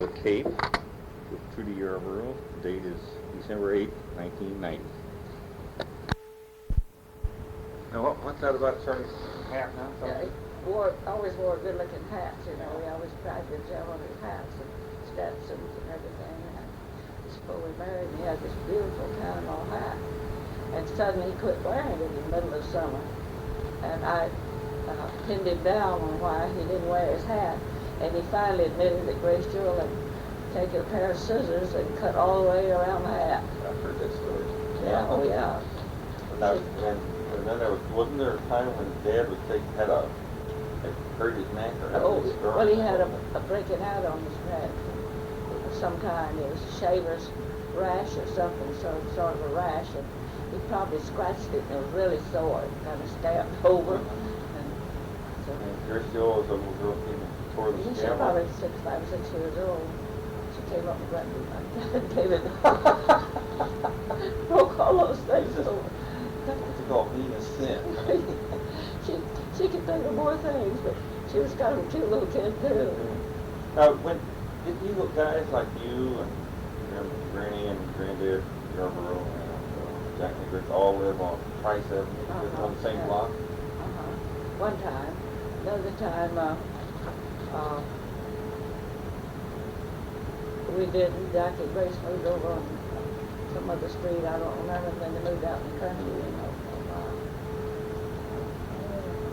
The Cape with Trudy Yarborough. The date is December 8th, 1990. Now, what's that about Charlie's hat now? Yeah, he always wore good-looking hats, you know. He always tried to gel on his hats and Stetsons and everything. And before we married, he had this beautiful Panama hat. And suddenly he quit wearing it in the middle of summer. And I pinned him down on why he didn't wear his hat. And he finally admitted that Grace Jewell had taken a pair of scissors and cut all the way around the hat. I've heard that story. Yeah, oh yeah. And then wasn't there a time when Dad had hurt his neck or well, he had a breaking out on his neck of some kind. It was a shaver's rash or something, sort of a rash, and he probably scratched it and it was really sore. It kind of stabbed over. And Grace Jewell was a little girl who tore the She scab. was probably 5 or 6 years old. She came up and grabbed me like that. David broke all those things over. It's called being a sin. she could think of more things, but she was kind of a cute little kid too. Now, did you guys like you and Granny and Granddad Yarborough and Jack and Grace all live on Price Avenue on the same block? One time. Another time, we didn't. Jack and Grace moved over on some other street. I don't remember. Then they moved out in the country, you know.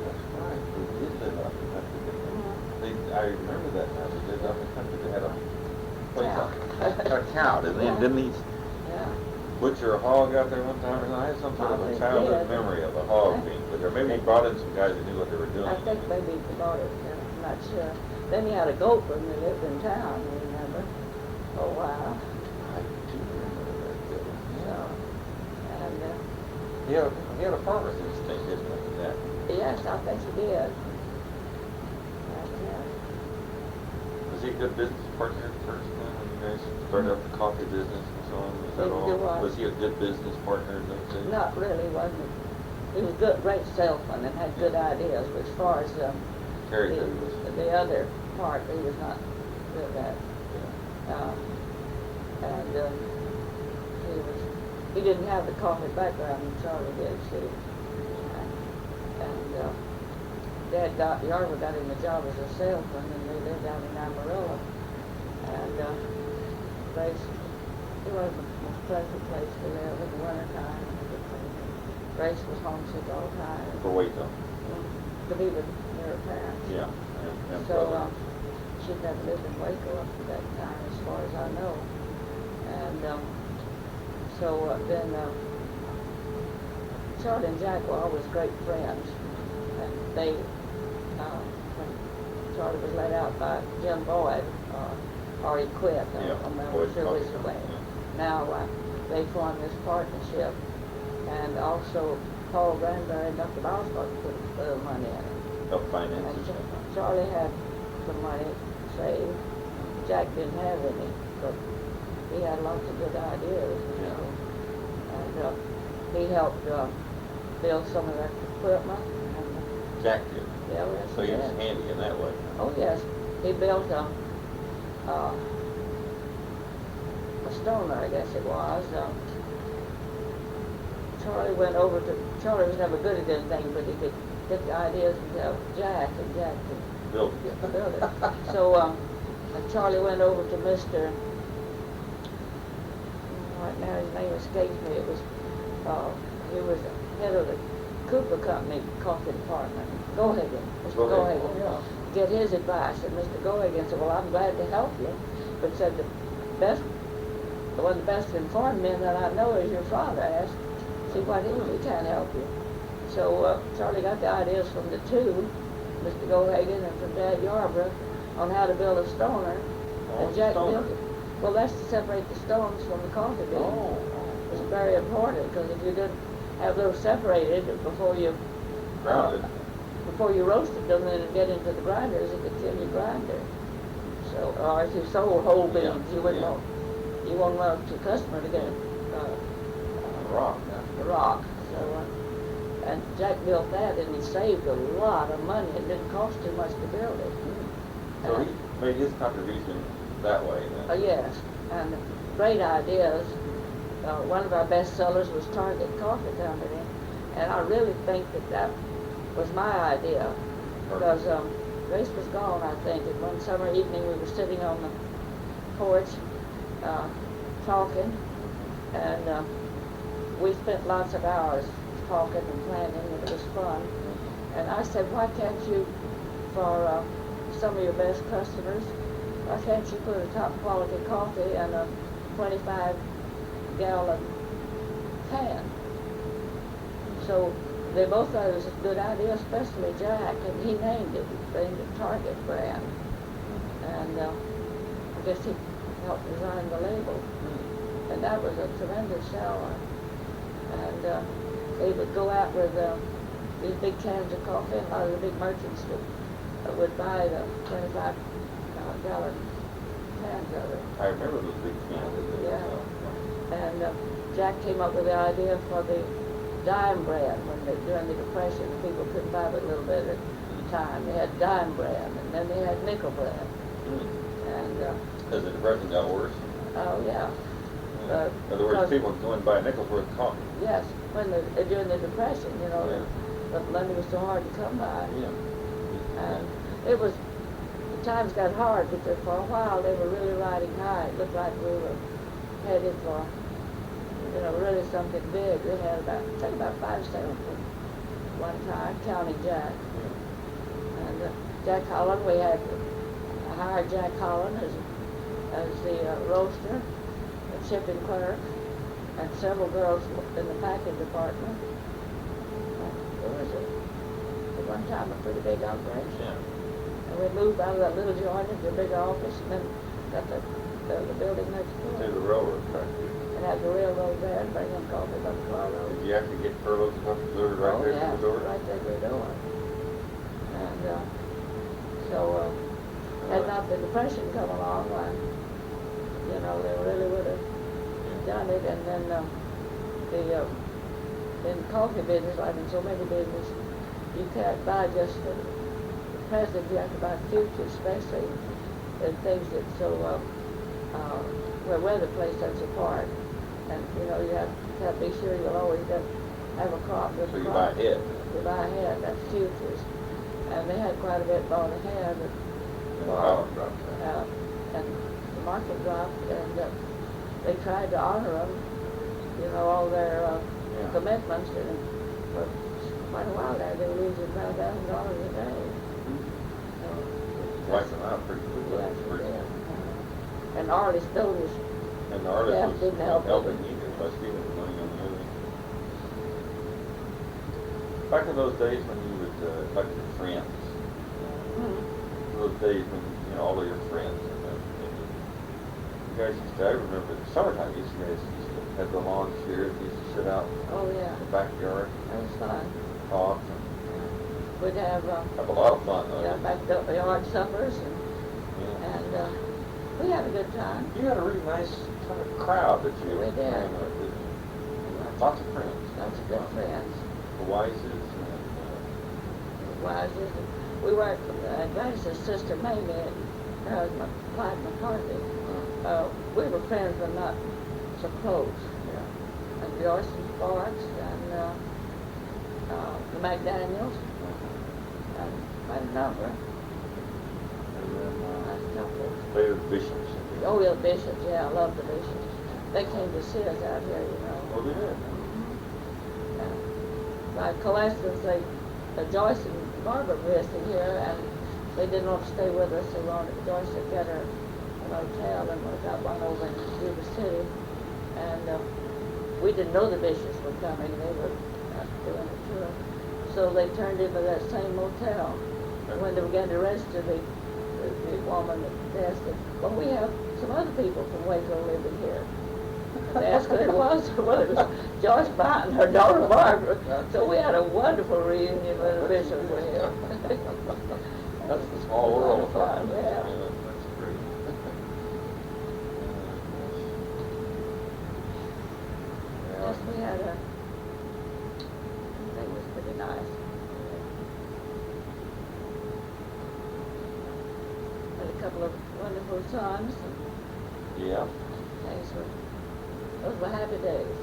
That's right. They did live up in the country. I remember that now. They lived up in the country. They had a place, a cow, didn't they? Yeah. Butcher a hog out there one time, and I had some sort of a childhood memory of a hog being butchered. Maybe he brought in some guys that knew what they were doing. I think maybe he bought it. I'm not sure. Then he had a goat when they lived in town. You remember? Oh wow. I do remember that. So, and he had a farmer's instinct, didn't he? That. yes, I think he did. Was he a good business partner at first then when you guys started up the coffee business and so on? Was that all? Was he a good business partner in those days? Not really, wasn't he? He was a good, great salesman and had good ideas, but as far as the other part, he was not good at. He didn't have the coffee background that Charlie did, see. And Dad Yarborough got him a job as a salesman, and they lived out in Amarillo. And Grace, it wasn't the most pleasant place to live in the wintertime. Grace was homesick all the time. For Waco. To be with her parents. Yeah. So she'd never lived in Waco up to that time, as far as I know. And then Charlie and Jack were always great friends. And they, when Charlie was let out by Jim Boyd, or he quit, I'm not sure which way. Now they formed this partnership, and also Paul Granberry and Dr. Osborne put a little money in it. Help finance. Charlie had some money saved. Jack didn't have any, but he had lots of good ideas. You know. And he helped build some of that equipment. Jack did. Yeah, yes, so he was handy in that way. Oh yes, he built a stoner, I guess it was. Charlie was never good at anything, but he could get the ideas and tell Jack, and Jack could build it. So Charlie went over to Mr. Right now his name escapes me. It was he was head of the Cooper Company coffee department. Gohagen, Mr. Gohagen. Yeah. Get his advice, and Mr. Gohagen said, "Well, I'm glad to help you," but said one of the best informed men that I know is your father. Asked, see what he can't help you. So Charlie got the ideas from the two, Mr. Gohagen and from Dad Yarborough, on how to build a stoner. And Jack built it. Well, that's to separate the stones from the coffee beans. It's very important, because if you didn't have those separated before you roasted them and get into the grinders, it could kill your grinder. So, or if you sold whole beans, you wouldn't want your customer to get the rock. So, and Jack built that, and he saved a lot of money. It didn't cost too much to build it. So he made his contribution that way. Then. Yes, and great ideas. One of our best sellers was Target Coffee Company, and I really think that was my idea, because Grace was gone, I think, and one summer evening we were sitting on the porch talking, and we spent lots of hours talking and planning, and it was fun. And I said, why can't you, for some of your best customers, why can't you put a top quality coffee in a 25-gallon can? So they both thought it was a good idea, especially Jack, and he named it Target brand. And I guess he helped design the label. And that was a tremendous seller. And they would go out with these big cans of coffee, and a lot of the big merchants would buy the 25-gallon cans of it. I remember those big cans. Yeah. And Jack came up with the idea for the dime brand during the Depression. People couldn't buy but a little bit at a time. They had dime brand, and then they had nickel brand. And as the Depression got worse. Oh yeah. In other words, people were going to buy nickels worth of coffee. Yes, during the Depression, you know, the money was so hard to come by. Yeah. And it was, the times got hard, because for a while they were really riding high. It looked like we were headed for, you know, really something big. They had about 5 salesmen one time, counting Jack. And Jack Holland, we had hired Jack Holland as the roaster, a shipping clerk, and several girls in the packing department. It was at one time a pretty big operation. Yeah. And we moved out of that little joint into a big office, and then got the building next door. To the railroad factory. And had the railroad there and bring them coffee by the carload. Did you actually get furloughs of coffee delivered right there to the door? Right there to the door. And so had not the Depression come along, you know, they really would have done it. And then in coffee business, like in so many businesses, you can't buy just the present, you have to buy futures, especially in things that so where weather plays such a part. And you know, you have to be sure you'll always have a crop. So you buy ahead. You buy ahead, that's futures. And they had quite a bit bought ahead. And the bottom dropped. And the market dropped, and they tried to honor them, you know, all their commitments. And for quite a while there, they were losing about $1,000 a day. So, Wiped them out pretty quickly. yes, and Artist Builders. And the artist didn't help helping either by stealing the money on the other. Back in those days when you would, like your friends, those days when, you know, all of your friends, and you guys used to, I remember in the summertime, you guys used to have the lawn chairs, you used to sit out in the backyard. That was fun. Talk. We'd have Have a lot of fun, though. backyard suppers, and we had a good time. You had a really nice kind of crowd that you We did. hang with, didn't you? Lots of friends. Lots of good friends. The Wises Wises. We worked with Gladys's sister Mamie and her husband Clyde McCarthy. We were friends, but not so close. And Joyce and Sparks and the McDaniels and quite a number. They were bishops. Oh, yeah, the Bishops. Yeah, I love the Bishops. They came to see us out here, you know. Oh, they did. By coincidence, Joyce and Barbara visited here, and they didn't want to stay with us. They wanted Joyce to get her an hotel, and we got one over in Yuba City. And we didn't know the Bishops were coming. They were doing a tour. So they turned into that same motel. And when they began to register the woman at the desk said, well, we have some other people from Waco living here. And they asked who it was. Well, it was Joyce Bott and her daughter Barbara. So we had a wonderful reunion when the Bishops were here. That's the small world. Fun, yeah. That's great. Yes, we had a, it was pretty nice. Had a couple of wonderful Sons. Yeah. Those were happy days.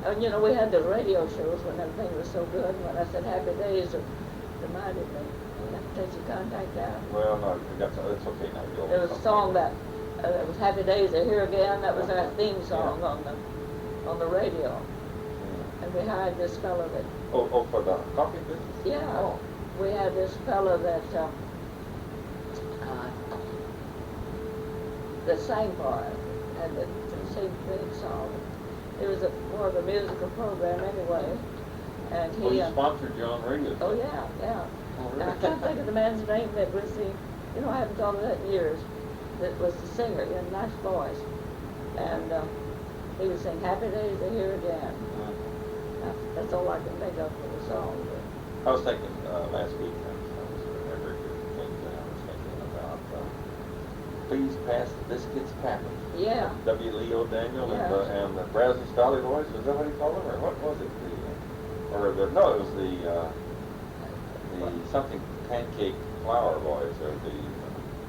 And you know, we had the radio shows when everything was so good. When I said happy days, it reminded me. I have to take your contact out. Well, no, it's okay now. There was a song that it was Happy Days Are Here Again. That was our theme song on the radio. And we hired this fellow that. Oh, for the coffee business? Yeah. Oh. We had this fellow that sang for us and that sing theme song. It was more of a musical program anyway. And he. Well, he sponsored you on radio. Oh yeah, yeah. Oh, really? I can't think of the man's name that was the. You know, I haven't thought of that in years. That was the singer, he had a nice voice, and he would sing "Happy Days Are Here Again." That's all I can think of for the song. I was thinking last week, I was remembering things that I was thinking about. Please pass the biscuits, Papa. Yeah. W. Leo Daniel Yeah. and the Brazos Dolly Boys. Is that what he called them, or what was it? It was the something pancake flour boys, or the.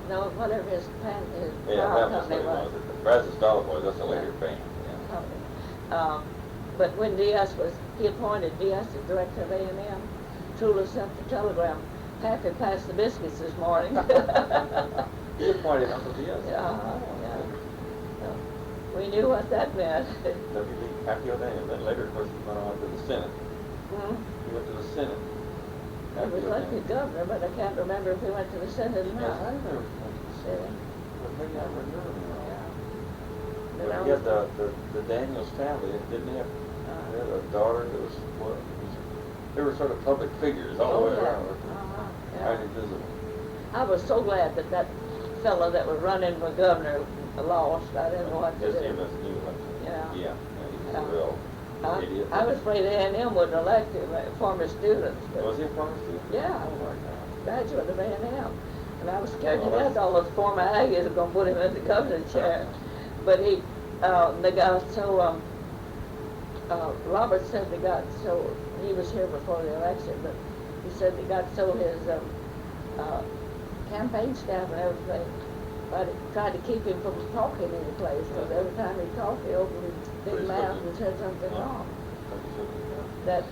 No, whatever his Yeah, flour that was company what it was. The Brazos Dolly Boys. That's a later band. Yeah. But when he appointed Diaz as director of A&M, Trula sent the telegram, Pappy passed the biscuits this morning. He appointed Uncle Diaz. Yeah. We knew what that meant. W.B. Pappy O'Daniel. Then later, of course, he went on to the Senate. He went to the Senate. He was elected governor, but I can't remember if he went to the Senate or Yes, I not. remember he went to the Senate. But maybe I remember wrong. Yeah. But yeah, the Daniels family didn't have. They had a daughter that was they were sort of public figures all the way around. Highly visible. I was so glad that fellow that was running for governor lost. I didn't know what to Just do. him as new election. Yeah. Yeah, he was a real idiot. I was afraid A&M wouldn't elect him, former students. But Was he a former student? yeah, Oh my God. graduate of A&M. And I was scared to death all those former Aggies were going to put him in the governor's chair. But they got so, Robert said they got so, he was here before the election, but he said they got so his campaign staff and everything tried to keep him from talking any place, because every time he talked, he opened his big mouth and said something wrong. That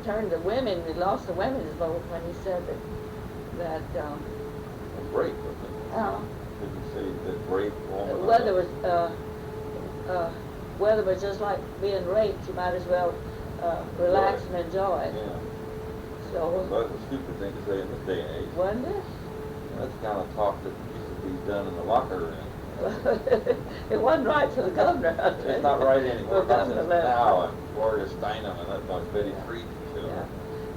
turned the women, he lost the women's vote when he said that Rape, wasn't it? Did you say that rape woman? weather was just like being raped. You might as well relax and enjoy it. Yeah. So That's a stupid thing to say in this day and age. wasn't it? That's the kind of talk that used to be done in the locker room. It wasn't right for the governor. It's not right anymore. For Governor Levin. Now, and Gloria Steinem and that bunch, Betty Creek. Yeah.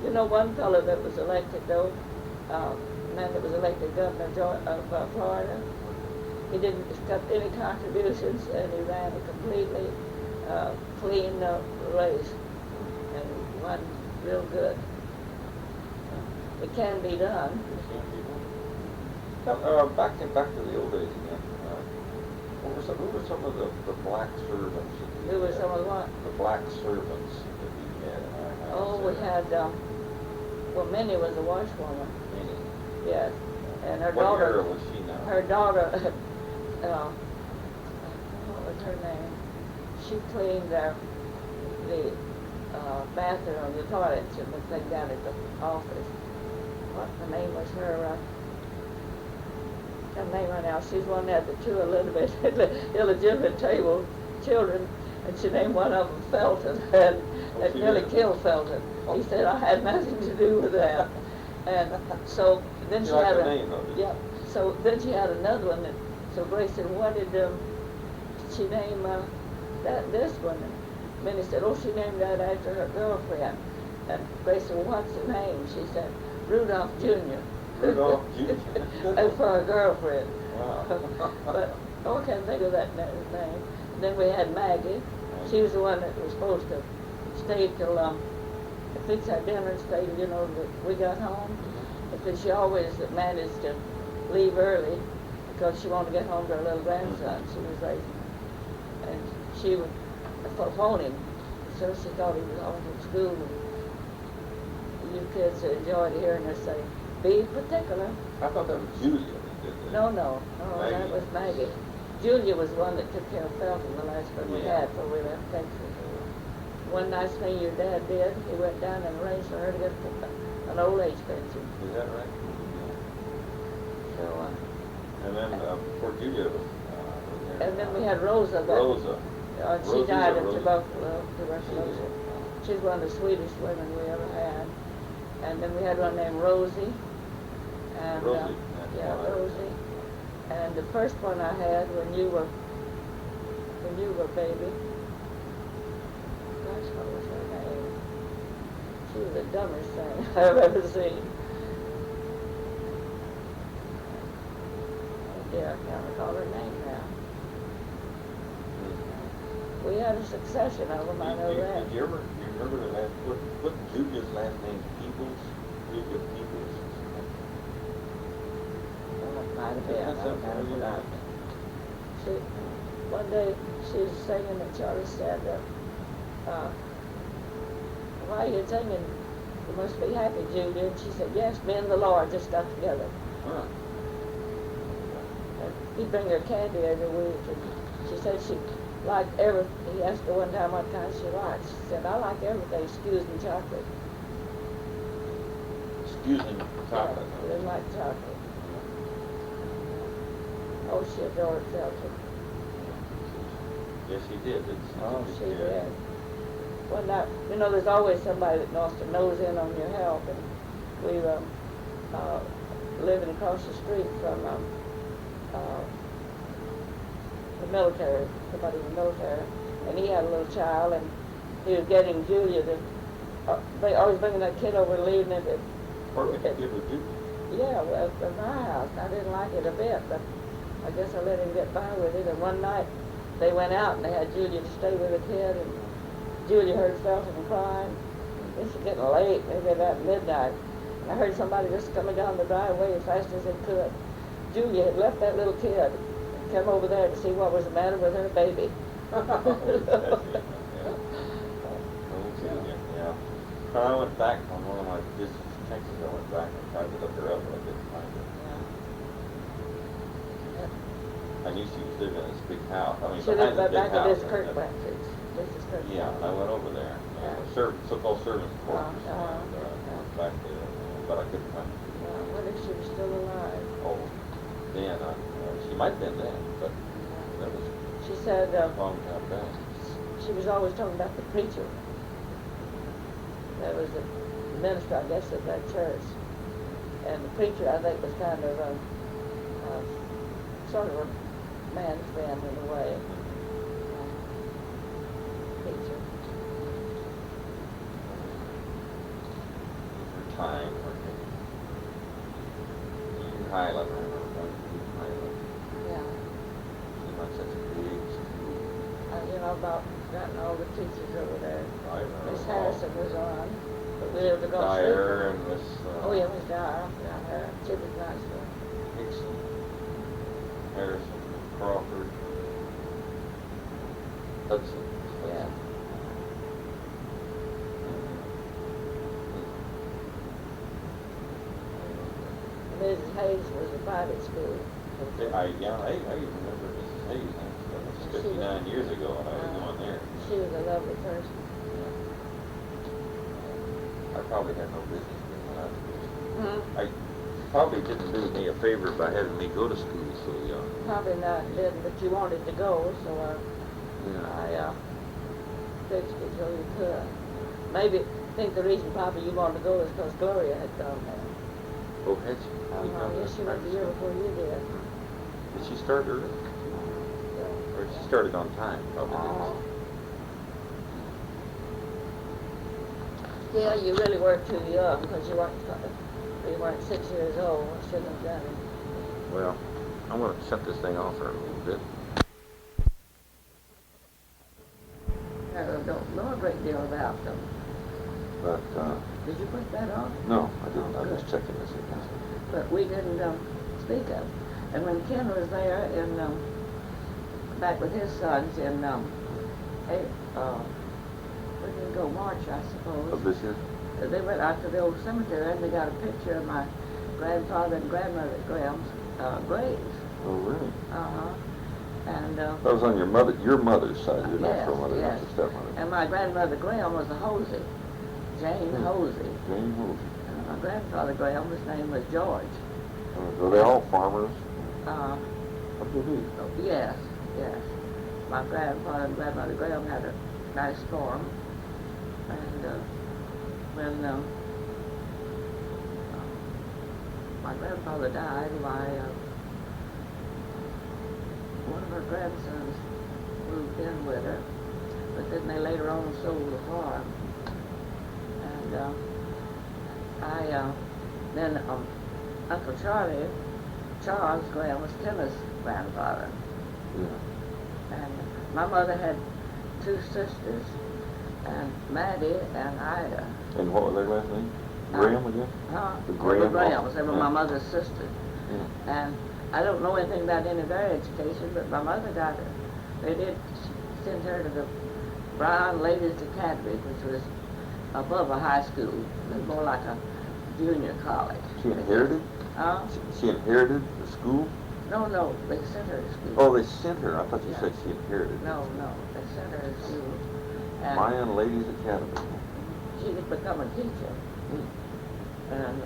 You know, one fellow that was elected, though, man that was elected governor of Florida, he didn't accept any contributions, and he ran a completely clean race, and won real good. It can be done. Back to the old days again. Who were some of the black servants? Who were some of what? The black servants that we had in our house. Oh, we had, well, Minnie was a washwoman. Minnie. Yes. And her What daughter. era was she now? Her daughter, what was her name? She cleaned the bathroom, the toilets, and the thing down at the office. What the name was her? Her name right now. She's one that had the two a little bit illegitimate children, and she named one of them Felton, and that nearly killed Felton. He said I had nothing to do with that. And so then she had So then she had another one. So Grace said, "What did she name this one?" And Minnie said, "Oh, she named that after her girlfriend." And Grace said, "Well, what's the name?" She said, "Rudolph Jr." Rudolph Jr. And for her girlfriend. Wow. But I can't think of that name. Then we had Maggie. She was the one that was supposed to stay till fix our dinner and stay, you know, that we got home. Because she always managed to leave early because she wanted to get home to her little grandson. She was raising him. And she would phone him. So she thought he was off from school. And you kids enjoyed hearing her say, "Be particular." I thought that was Julia. did they? No, that Maggie. was Maggie. Julia was the one that took care of Felton the last one we Yeah. had before we left Texas. One nice thing your dad did, he went down and arranged for her to get an old age pension. Is that right? So, And then before Julia was there, and then we had Rosa. Rosa. She Rosa died of or Rosa? tuberculosis. She's one of the sweetest women we ever had. And then we had one named Rosie. And, Rosie. yeah, Rosie. And the first one I had when you were baby. Gosh, what was her name? She was the dumbest thing I've ever seen. Oh dear, I can't recall her name now. We had a succession of them, I know that. Did you remember the last, what Julia's last name? Peoples? Julia Peoples? Well, it might have been, That's I kind of forgot. One day she was singing and Charlie said, why are you singing? You must be happy, Julia. And she said, yes, me and the Lord just got together. Huh. And he'd bring her candy every week, and she said she liked everything. He asked her one time what kind she liked. She said, I like everything, excuse me, chocolate. Excuse me, chocolate. Yeah, she didn't like chocolate. Oh, she adored Felton. Yes, she did. Oh, she did. Well, now, you know, there's always somebody that wants to nose in on your health, and we living across the street from the military, somebody in the military, and he had a little child, and he was getting Julia to, they always bringing that kid over and leaving it. What did you do? Yeah, well, at my house. I didn't like it a bit, but I guess I let him get by with it, and one night they went out and they had Julia to stay with the kid, and Julia heard Felton crying. It was getting late, maybe about midnight. And I heard somebody just coming down the driveway as fast as they could. Julia had left that little kid and come over there to see what was the matter with her baby. Yeah. When I went back on one of my visits to Texas, I went back and tried to look her up, but I couldn't find her. I knew she was living in this big house. I mean, She behind lived the big back at house. this Kirkpatrick's. This is Kirkpatrick. Yeah, I went over there. So-called servants' quarters. Back there, but I couldn't find her. I wonder if she was still alive. Oh, then, she might have been then, but that was She said a long time back. she was always talking about the preacher. That was the minister, I guess, of that church. And the preacher, I think, was kind of sort of a man's friend in a way. Preacher. Time for Highland, I remember going to Highland. Yeah. He went such a big school. You know, about gotten all the teachers over there. I remember. Miss Harrison was on. But we lived across the Dyer street. and Miss Oh, yeah, Miss Dyer. Yeah, her. She was nice. Hickson, Harrison, Crawford, Hudson. Yeah. Mrs. Hayes was a private school. I remember Mrs. Hayes. That was 59 years ago when I was going there. She was a lovely person. I probably had no business being when I was there. Hmm? I probably didn't do me a favor by having me go to school so young. Probably not, didn't, but you wanted to go, so I fixed it so you could. Maybe think the reason probably you wanted to go is because Gloria had come there. Oh, had she? Yes, she went the year before you did. Did she start early? Or she started on time, probably. Yeah, you really weren't too young because you weren't 6 years old. I shouldn't have done it. Well, I'm going to shut this thing off for a little bit. I don't know a great deal about them. But, Did you put that on? no, I didn't. Oh, I'm good. just checking this again. But we didn't speak of. And when Ken was there back with his sons in where did they go? March, I suppose. Of this year? They went out to the old cemetery and they got a picture of my grandfather and grandmother Graham's graves. Oh, really? Uh-huh. And, That was on your mother's side, your natural mother, yes. not your stepmother. And my grandmother Graham was a Hosey, Jane Hosey. Jane Hosey. And my grandfather Graham, his name was George. Were they all farmers? What did they do? Yes. My grandfather and grandmother Graham had a nice farm. And when my grandfather died, one of her grandsons moved in with her, but then they later on sold the farm. And then Uncle Charles Graham was Tim's grandfather. Yeah. And my mother had two sisters, and Maddie and Ida. And what was their last name? Graham again? The Graham. Grahams. They were my mother's sisters. Yeah. And I don't know anything about any of their education, but my mother got her. They did send her to the Brown Ladies Academy, which was above a high school. It was more like a junior college. She inherited? She inherited the school? No, they sent her to school. Oh, they sent her. I thought you said she inherited. No, they sent her to school. And Mayan Ladies Academy. she had become a teacher. And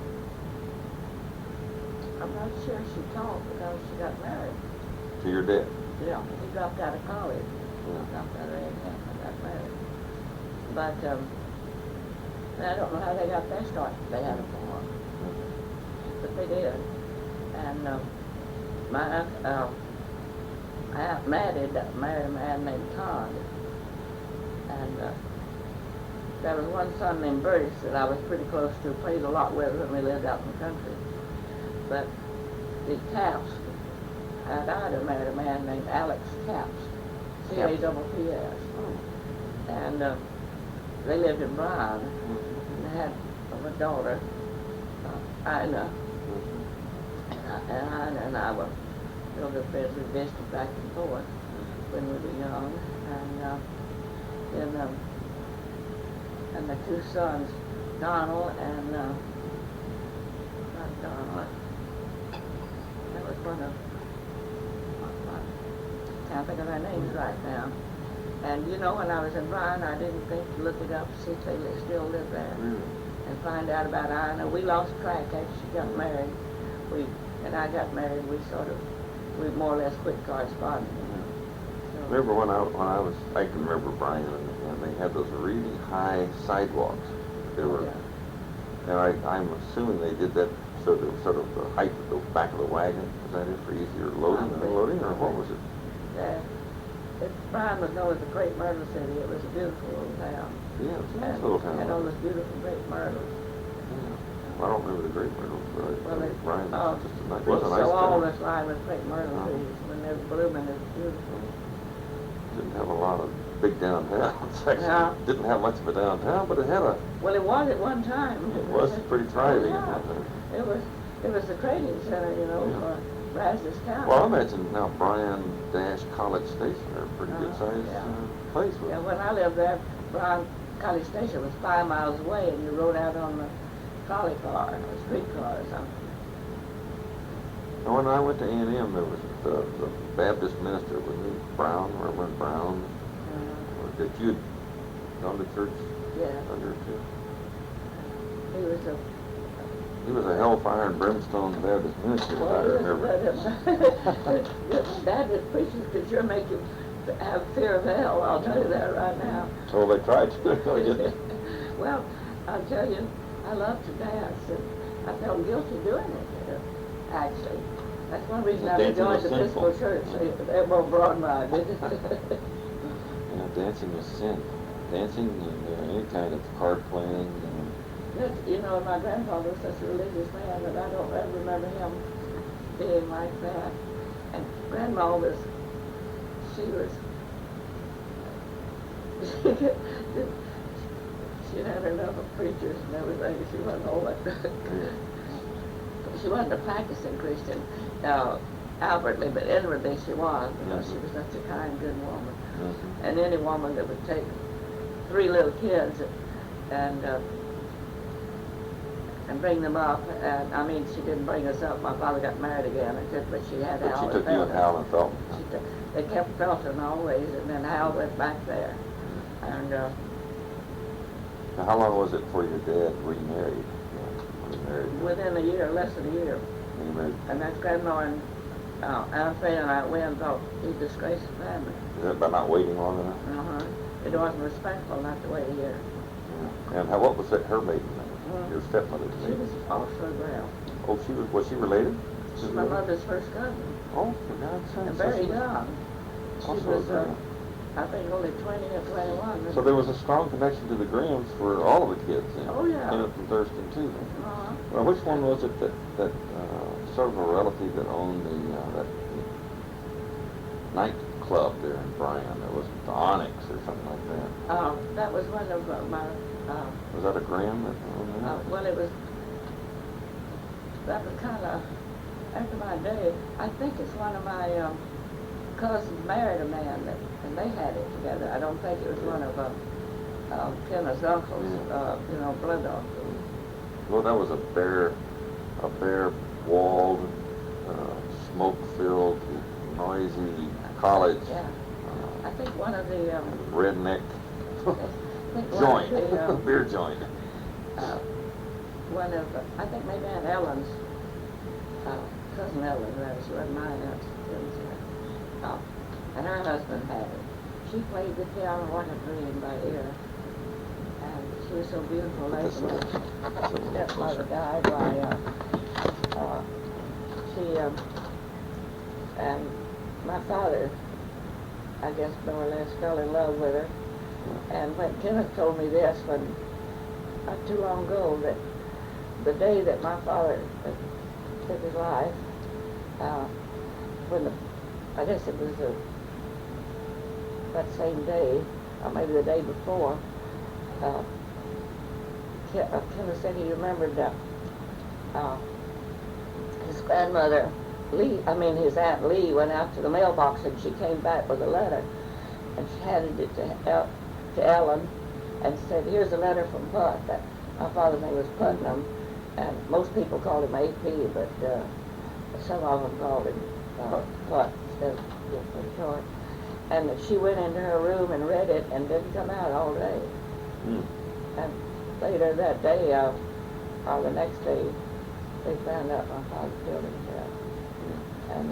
I'm not sure she taught because she got married. To your dad? Yeah, he dropped out of college. Yeah. Dropped out of A&M and got married. But I don't know how they got their start. They had a farm. But they did. And my Aunt Maddie married a man named Todd. And there was one son named Burris that I was pretty close to, played a lot with when we lived out in the country. But the Capps, Aunt Ida married a man named Alex Capps, C-A-P-P-S. And they lived in Bryan, and they had a daughter, Ina. And Ina and I were real good friends. We visited back and forth when we were young. And the two sons, Donald and, not Donald, that was one of, I can't think of their names right now. And you know, when I was in Bryan, I didn't think to look it up, see if they still lived there, and find out about Ina. We lost track after she got married. And I got married, we more or less quit corresponding. Remember when I can remember Bryan, and they had those really high sidewalks. They were, and I'm assuming they did that so that sort of the height of the back of the wagon. Was that it for easier loading and unloading, or what was it? Yeah. Bryan was known as the Great Myrtle City. It was a beautiful little town. Yeah, it was a nice little town. Had all those beautiful great myrtles. Yeah. Well, I don't remember the great myrtles, but Bryan was just a nice, all this line with great myrtle trees when they were blooming. It was beautiful. Didn't have a lot of big downtowns. Actually, didn't have much of a downtown, but it had a. Well, it was at one time. It was pretty thriving. It was the training center, for Brazos County. Well, I imagine now Bryan College Station are a pretty good sized place. Yeah, when I lived there, Bryan College Station was 5 miles away, and you rode out on the trolley car, or streetcar or something. And when I went to A&M, there was the Baptist minister, was he Brown, Reverend Brown? That you had gone to church under too? He was a hellfire and brimstone Baptist minister, well, I remember. Baptist preachers could sure make you have fear of hell, I'll tell you that right now. Oh, they tried to. Well, I'll tell you, I love to dance, and I felt guilty doing it, actually. That's one reason I joined the Episcopal Church. They were broad-minded. Dancing was sin. Dancing and any kind of card playing. My grandfather was such a religious man that I don't ever remember him being like that. And Grandma she had enough of preachers and everything. She wasn't all that good. She wasn't a practicing Christian, outwardly, but inwardly she was, because she was such a kind, good woman. And any woman that would take 3 little kids and and bring them up. And I mean, she didn't bring us up. My father got married again, and but she had But Hal. she took you and Hal and Felton. They kept Felton always, and then Hal went back there. And now, how long was it before your dad remarried? Within a year, less than a year. And that's Grandma and Alfred and I went and thought he disgraced the family. Is that by not waiting long enough? It wasn't respectful not to wait a year. Yeah. And what was her maiden name? Your stepmother's She name? was also Brown. Oh, was she related? She's my mother's first cousin. Oh, for God's sake. And very young. She was, I think, only 20 or 21. So there was a strong connection to the Grahams for all of the kids then? Oh, yeah. Kenneth and Thurston, too, then? Well, which one was it that sort of a relative that owned that nightclub there in Bryan? There was the Onyx or something like that. That was one of my... was that a Graham that owned that? Well, it was... That was kind of... After my day, I think it's one of my cousins married a man, and they had it together. I don't think it was one of Kenneth's uncles, blood uncles. Well, that was a bare-walled, smoke-filled, noisy college. Yeah. I think one of the... redneck joint. Beer joint. One of, I think maybe Aunt Ellen's, cousin Ellen, she wasn't mine, and her husband had it. She played the piano, what a dream by ear. And she was so beautiful later. My stepmother died by, and my father, I guess more or less fell in love with her. And when Kenneth told me this, not too long ago, that the day that my father took his life, I guess it was that same day, or maybe the day before, Kenneth said he remembered that his grandmother, his Aunt Lee went out to the mailbox and she came back with a letter, and she handed it to Ellen and said, "Here's a letter from Putt." My father's name was Putnam, and most people called him AP, but some of them called him Putt instead of pretty short. And she went into her room and read it and didn't come out all day. And later that day, or the next day, they found out my father killed himself. And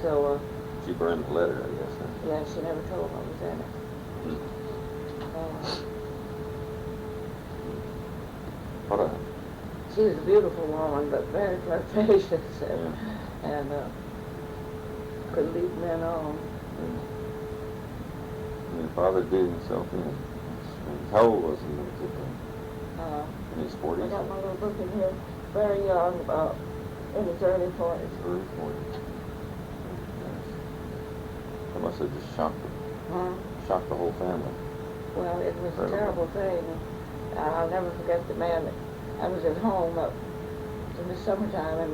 so... she burned the letter, I guess. Huh? Yeah, she never told what was in it. She was a beautiful woman, but very flirtatious, and could lead men on. And your father did himself in. How old was he when he took him? In his 40s? I got my little book in here. Very young, about in his early 40s. Early 40s. That must have just shocked the whole family. Well, it was a terrible thing. I'll never forget the man that I was at home in the summertime, and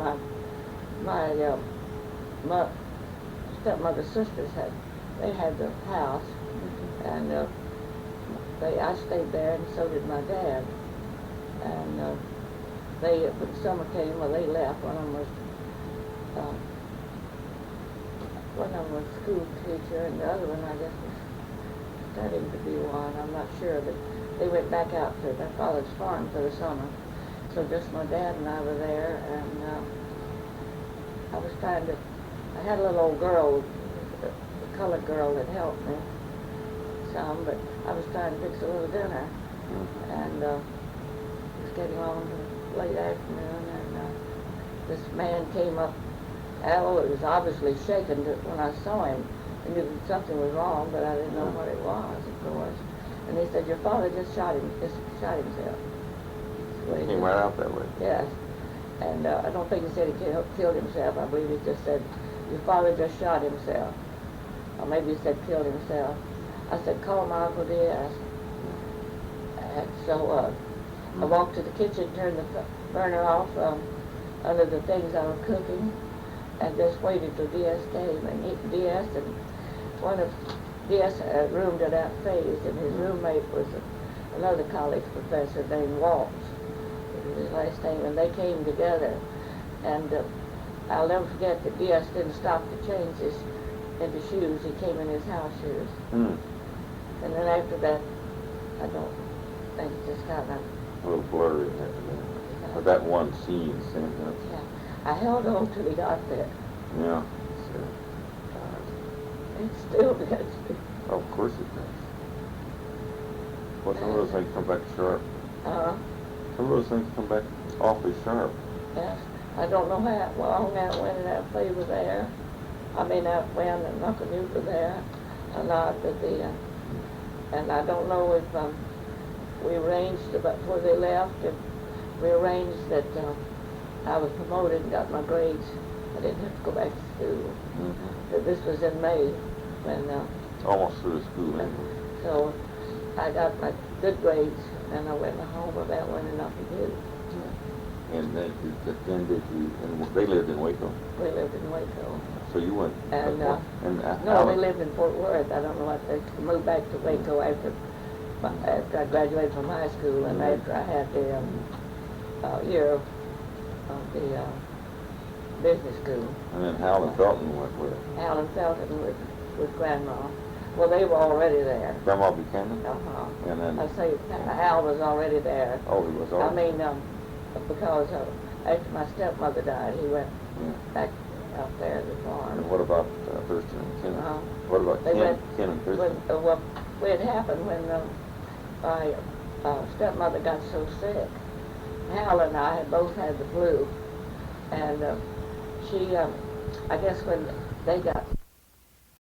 my stepmother's sisters had the house, and I stayed there, and so did my dad. And when summer came, they left. One of them was school teacher, and the other one, I guess, was studying to be one. I'm not sure, but they went back out to their father's farm for the summer. So just my dad and I were there, and I had a little old girl, a colored girl that helped me some, but I was trying to fix a little dinner, and it was getting on to late afternoon, and this man came up. Al was obviously shaken when I saw him. I knew that something was wrong, but I didn't know what it was, of course. And he said, "Your father just shot himself." He came right out that way. Yes. And I don't think he said he killed himself. I believe he just said, "Your father just shot himself." Or maybe he said killed himself. I said, "Call my Uncle Diaz." And so I walked to the kitchen, turned the burner off under the things I was cooking, and just waited till Diaz came. And one of Diaz roomed at Aunt Faye's, and his roommate was another college professor named Waltz. his last name, and they came together. And I'll never forget that Diaz didn't stop to change into shoes. He came in his house shoes. Hmm. And then after that, I don't think it just kind of... A little blurry after that. But that one scene, Yeah. I held on till he got there. yeah. It still gets me. Oh, of course it does. Well, some of those things come back sharp. Some of those things come back awfully sharp. Yes. I don't know how long that when that play was there. I mean, that when and Uncle Newt was there or not, but and I don't know if we arranged about before they left, if we arranged that I was promoted and got my grades. I didn't have to go back to school. Mm-hmm. But this was in May when Almost through the school anyway. so I got my good grades and I went home without winning nothing good. And then did you, and they lived in Waco? We lived in Waco. So you went, And, no, they lived in Fort Worth. I don't know what they moved back to Waco after I graduated from high school and after I had the year of the business school. And then Hal and Felton went with Hal and Felton with Grandma. Well, they were already there. Grandma Buchanan? Uh-huh. And then, I say Hal was already there. oh, he was already? I mean, because after my stepmother died, he went back out there at the farm. And what about Thurston and Ken? Uh-huh. What about They went, Ken and Thurston? well, it happened when my stepmother got so sick. Hal and I had both had the flu, and she, I guess when they got